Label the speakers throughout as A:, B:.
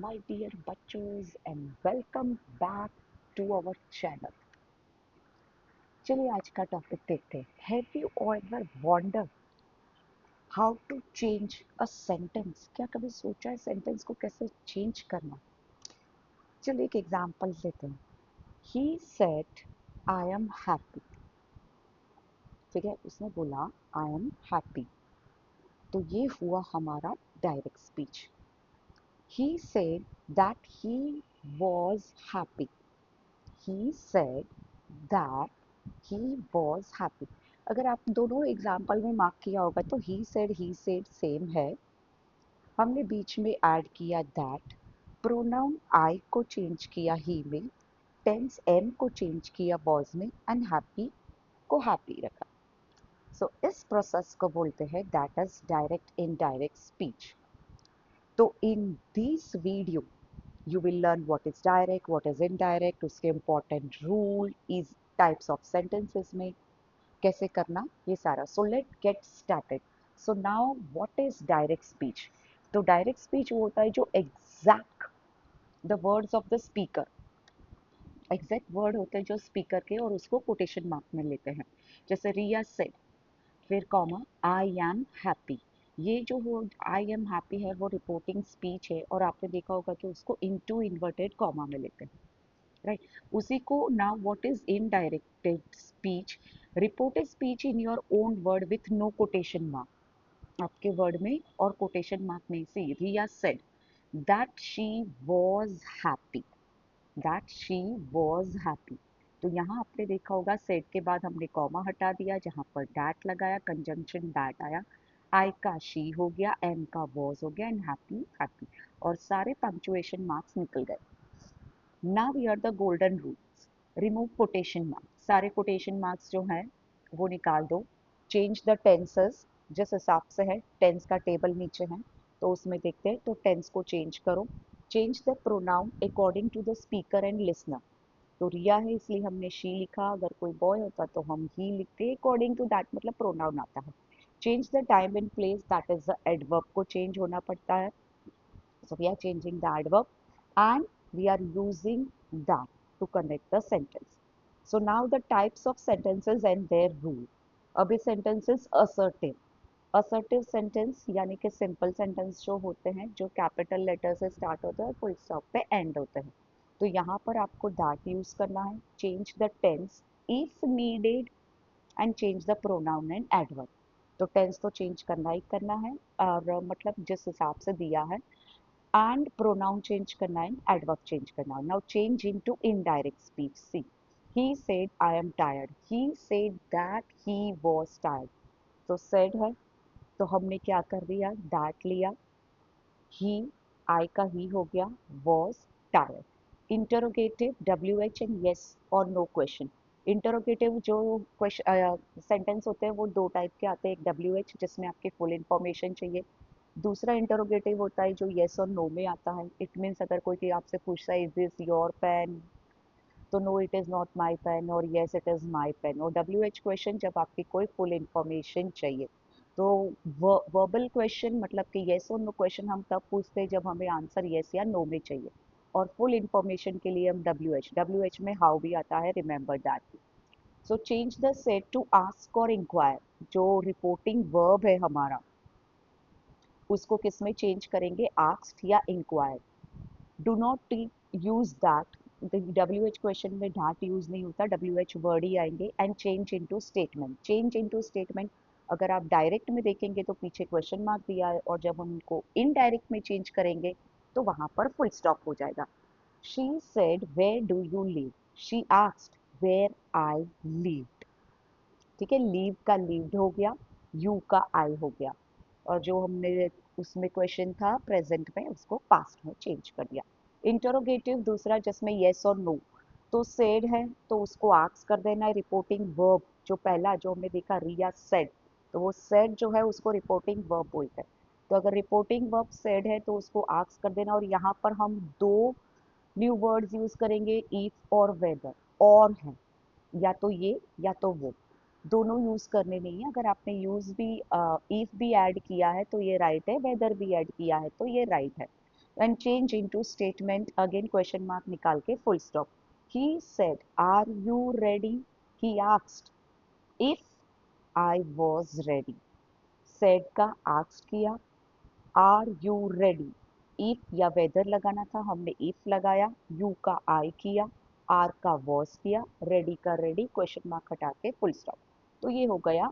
A: my dear बच्चों and welcome back to our channel. चलिए आज का टॉपिक देखते हैं. Have you ever wondered how to change a sentence? क्या कभी सोचा है सेंटेंस को कैसे चेंज करना? चलिए एक एग्जांपल लेते हैं. He said I am happy. ठीक है, उसने बोला I am happy. तो ये हुआ हमारा direct speech. He said that he was happy. He said that he was happy. अगर आप दोनों एग्जाम्पल में मार्क किया होगा तो he said सेम है. हमने बीच में ऐड किया that, प्रोनाउन I को चेंज किया he में, टेंस am को चेंज किया was में एंड happy को happy रखा. सो इस प्रोसेस को बोलते हैं that is direct indirect speech. तो in this video you will learn what is direct, what is indirect, उसके important rule, is types of sentences में कैसे करना ये सारा. So let's get started. So now what is direct speech? तो direct speech वो होता है जो exact the words of the speaker, exact word होते हैं जो स्पीकर के और उसको कोटेशन मार्क में लेते हैं. जैसे रिया सेड, फिर कॉमा आई एम हैप्पी. ये जो वो आई एम हैप्पी है वो रिपोर्टिंग स्पीच है और आपने देखा होगा कि उसको इनटू इन्वर्टेड कॉमा में लेते हैं, राइट. उसी को now what is indirected speech? Reported speech in your own word with no quotation mark. आपके वर्ड में और कोटेशन मार्क नहीं. See Riya said that she was happy, that she was happy. तो यहाँ आपने देखा होगा सेड के बाद हमने कॉमा हटा दिया, जहाँ पर डैट लगाया, कंजंक्शन डैट आया, आई का शी हो गया, एम का वॉज हो गया एंड हैप्पी हैप्पी, और सारे पंक्चुएशन मार्क्स निकल गए. Now here the golden rules. Remove quotation marks. सारे कोटेशन मार्क्स जो हैं वो निकाल दो. Change the tenses. जिस हिसाब से है टेंस का टेबल नीचे है तो उसमें देखते हैं, तो टेंस को चेंज करो. Change the pronoun according to the speaker and listener. तो रिया है इसलिए हमने शी लिखा, अगर कोई बॉय होता तो हम ही लिखते. अकॉर्डिंग टू दैट मतलब प्रोनाउन आता है. Change the time and place, that is the adverb को चेंज होना पड़ता है. So we are changing the adverb and we are using that to connect the sentence. So now the types of sentences and their rule. अब ये sentences assertive. Assertive sentence यानी कि simple sentence जो होते हैं जो कैपिटल लेटर से start होते हैं और फुल स्टॉप पे एंड होते हैं. तो यहाँ पर आपको दैट यूज करना है. Change the tense if needed and change the pronoun and adverb. तो टेंस तो चेंज करना ही करना है और मतलब जिस हिसाब से दिया है, and pronoun change करना है, adverb change करना है. Now change into indirect speech. See, he said I am tired. He said that he was tired. तो said है तो हमने क्या कर दिया, that लिया. he, I का he हो गया, was tired. Interrogative WH and yes or no question. Interrogative जो क्वेश्चन सेंटेंस होते हैं वो दो टाइप के आते हैं. एक WH जिसमें आपकी फुल इंफॉर्मेशन चाहिए. दूसरा इंटरोगेटिव होता है जो येस और नो में आता है. इट मीन्स अगर कोई आपसे पूछता है इज दिस योर पेन, तो no it is not my pen और yes it is my pen. और WH क्वेश्चन जब आपकी कोई फुल इंफॉर्मेशन चाहिए. तो वर्बल क्वेश्चन मतलब कि येस और नो क्वेश्चन हम तब पूछते हैं जब हमें आंसर येस या नो में चाहिए. और फुल इंफॉर्मेशन के लिए हम WH में हाउ भी आता है, remember that. So change the set to ask और इंक्वायर. जो रिपोर्टिंग वर्ब है हमारा उसको किस में चेंज करेंगे, आस्क्ड या inquired. Do not use that. WH question में दैट यूज नहीं होता, WH वर्ड ही आएंगे. And change into statement. Change into statement अगर आप डायरेक्ट में देखेंगे तो पीछे क्वेश्चन मार्क दिया है और जब हम उनको इनडायरेक्ट में चेंज करेंगे तो वहां पर फुल स्टॉप हो जाएगा. She said where do you live. She asked where I lived. ठीक है, लीव का लिव्ड हो गया, यू का आई हो गया, और जो हमने उसमें क्वेश्चन था प्रेजेंट में उसको पास्ट में चेंज कर दिया. इंटरोगेटिव दूसरा जिसमें येस और नो. तो सेड है तो उसको आस्क कर देना है. रिपोर्टिंग वर्ब जो पहला जो हमने देखा रिया सेड, तो वो सेड जो है उसको रिपोर्टिंग वर्ब बोलते हैं. तो अगर रिपोर्टिंग वर्ब सेड है तो उसको आस्क कर देना. और यहाँ पर हम दो न्यू वर्ड्स यूज करेंगे, इफ और वेदर. और है या तो ये या तो वो, दोनों यूज करने नहीं है. अगर आपने यूज भी इफ भी ऐड किया है तो ये राइट है, वेदर भी ऐड किया है तो ये राइट है. And change into statement again question mark निकाल के full stop. He said are you ready, he asked if I was ready. Said का आस्क्ड किया, आर यू रेडी, इफ या वेदर लगाना था हमने इफ लगाया, यू का आई किया, आर का वॉज किया, रेडी का रेडी, क्वेश्चन मार्क हटा के फुल स्टॉप. तो ये हो गया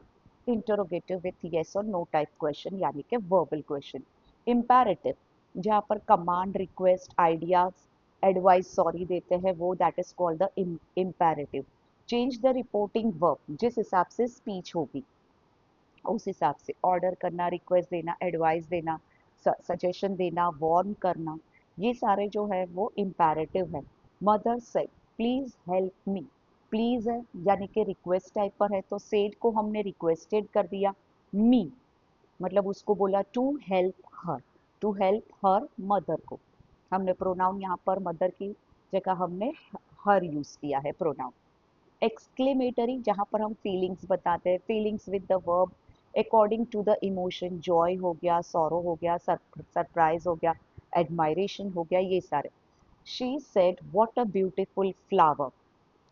A: इंटरोगेटिव विथ यस और नो टाइप क्वेश्चन यानी कि वर्बल क्वेश्चन. इम्पेरेटिव जहाँ पर command request ideas advice sorry देते हैं वो that is called the imperative. Change the reporting verb जिस हिसाब से स्पीच होगी उस हिसाब से ऑर्डर करना, रिक्वेस्ट देना, एडवाइस देना, सजेशन देना, वार्न करना, ये सारे जो है वो इम्पेरेटिव है. Mother said please help me. Please है यानी कि रिक्वेस्ट टाइप पर है तो सेड को हमने रिक्वेस्टेड कर दिया. मी मतलब उसको बोला टू हेल्प हर मदर को. हमने प्रोनाउन यहाँ पर मदर की जगह हमने हर यूज किया है प्रोनाउन. एक्सक्लेमेटरी जहां पर हम फीलिंग्स बताते हैं, feelings with the verb according to the emotion, joy हो गया, सॉरो हो गया, सरप्राइज हो गया, एडमायरेशन हो गया, ये सारे. She said what a beautiful flower.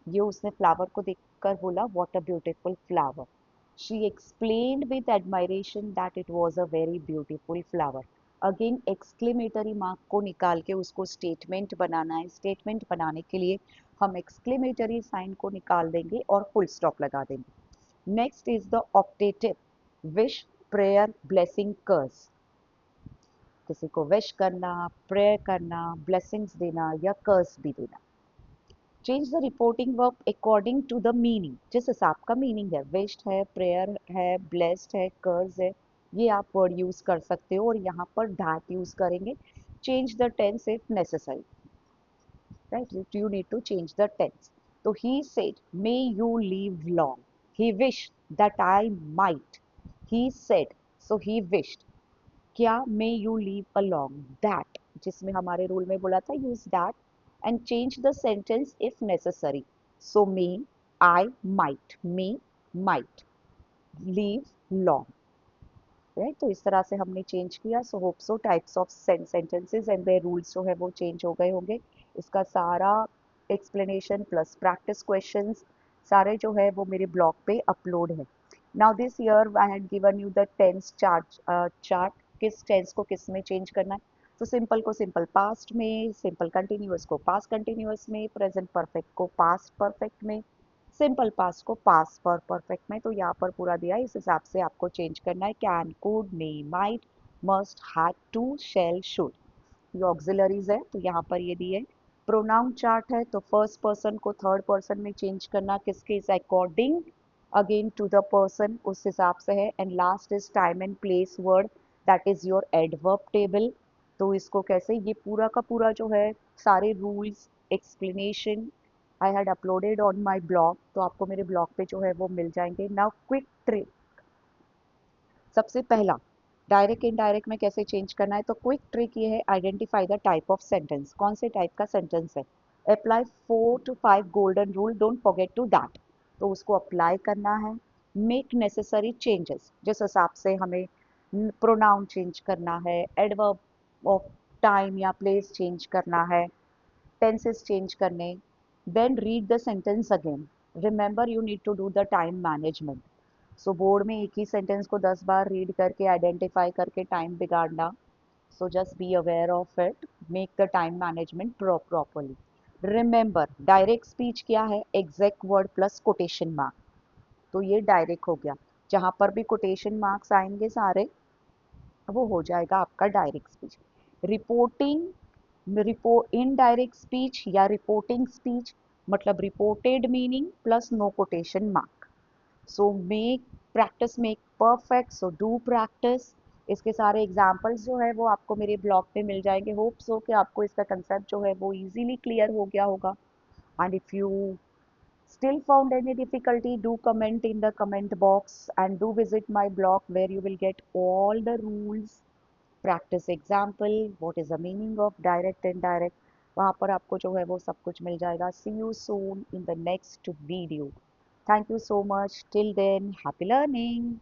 A: ये उसने फ्लावर को देखकर बोला what a beautiful flower. She explained with admiration that it was a very beautiful flower. Again exclamatory mark को निकाल के उसको स्टेटमेंट बनाना है. स्टेटमेंट बनाने के लिए हम एक्सक्लेमेटरी साइन को निकाल देंगे और फुल स्टॉप लगा देंगे. Next is the optative. Wish, prayer, blessing, curse. किसी को विश करना, प्रेयर करना, ब्लेसिंग्स देना या कर्स भी देना. Change the reporting verb according to the meaning जिस हिसाब का मीनिंग है. विश्ड है, प्रेयर है, ब्लेस्ड है, कर्स है, ये आप वर्ड यूज कर सकते हो और यहाँ पर दैट यूज करेंगे. Change the tense if necessary. right, you need to change the tense. So he said may you live long. He wished that I might. He said, so he wished. क्या may you live along that जिसमें हमारे rule में बोला था use that and change the sentence if necessary. So may, I might live long. Right तो इस तरह से हमने चेंज किया. So hope so types of sentences and their rules जो है वो चेंज हो गए होंगे. इसका सारा एक्सप्लेनेशन प्लस प्रैक्टिस क्वेश्चंस सारे जो है वो मेरे ब्लॉग पे अपलोड है. Now this year I had given you the tense chart किस टेंस को किस में चेंज करना है. तो सिंपल को सिंपल पास्ट में, सिंपल कंटिन्यूअस को पास्ट कंटिन्यूअस में, प्रेजेंट परफेक्ट को पास्ट परफेक्ट में, सिंपल पास्ट को पास्ट पर परफेक्ट में. तो यहाँ पर पूरा दिया है, इस हिसाब से आपको चेंज करना है. Can, could, may, might, must, had to, shall, should. ये ऑक्सिलरीज है तो यहाँ पर ये दिए. प्रोनाउन चार्ट है तो फर्स्ट पर्सन को थर्ड पर्सन में चेंज करना किसके is according again to the person उस हिसाब से है. And last is time and place word that is your adverb table. तो इसको कैसे ये पूरा का पूरा जो है सारे rules explanation I had uploaded on my blog. तो आपको मेरे ब्लॉग पे जो है वो मिल जाएंगे. Now quick trick. सबसे पहला डायरेक्ट इनडायरेक्ट में कैसे चेंज करना है. तो क्विक ट्रिक ये है identify the type of sentence. कौन से टाइप का सेंटेंस है. Apply 4 to 5 golden rule, don't forget to that. तो उसको अप्लाई करना है. मेक नेसेसरी चेंजेस जिस हिसाब से हमें प्रोनाउन चेंज करना है, एडवर्ब ऑफ टाइम या प्लेस चेंज करना है, टेंसेस चेंज करने. Then read the sentence again. Remember you need to do the time management. So board में एक ही सेंटेंस को 10 बार रीड करके आइडेंटिफाई करके टाइम बिगाड़ना. So just be aware of it. Make the time management properly. Remember direct speech क्या है, exact word plus quotation mark. तो ये डायरेक्ट हो गया. जहाँ पर भी कोटेशन मार्क्स आएंगे सारे वो हो जाएगा आपका direct speech. Reporting indirect speech या रिपोर्टिंग स्पीच मतलब reported meaning plus no quotation mark. So make practice make perfect. So do practice. इसके सारे एग्जाम्पल्स जो है वो आपको मेरे ब्लॉग पे मिल जाएंगे. होप सो कि आपको इसका कंसेप्ट जो है वो इजीली क्लियर हो गया होगा. And if you still found any difficulty, do comment in the comment box and do visit my blog where you will get all the rules, practice example, what is the meaning of direct and indirect. वहाँ पर आपको जो है वो सब कुछ मिल जाएगा. See you soon in the next video. Thank you so much. Till then, happy learning.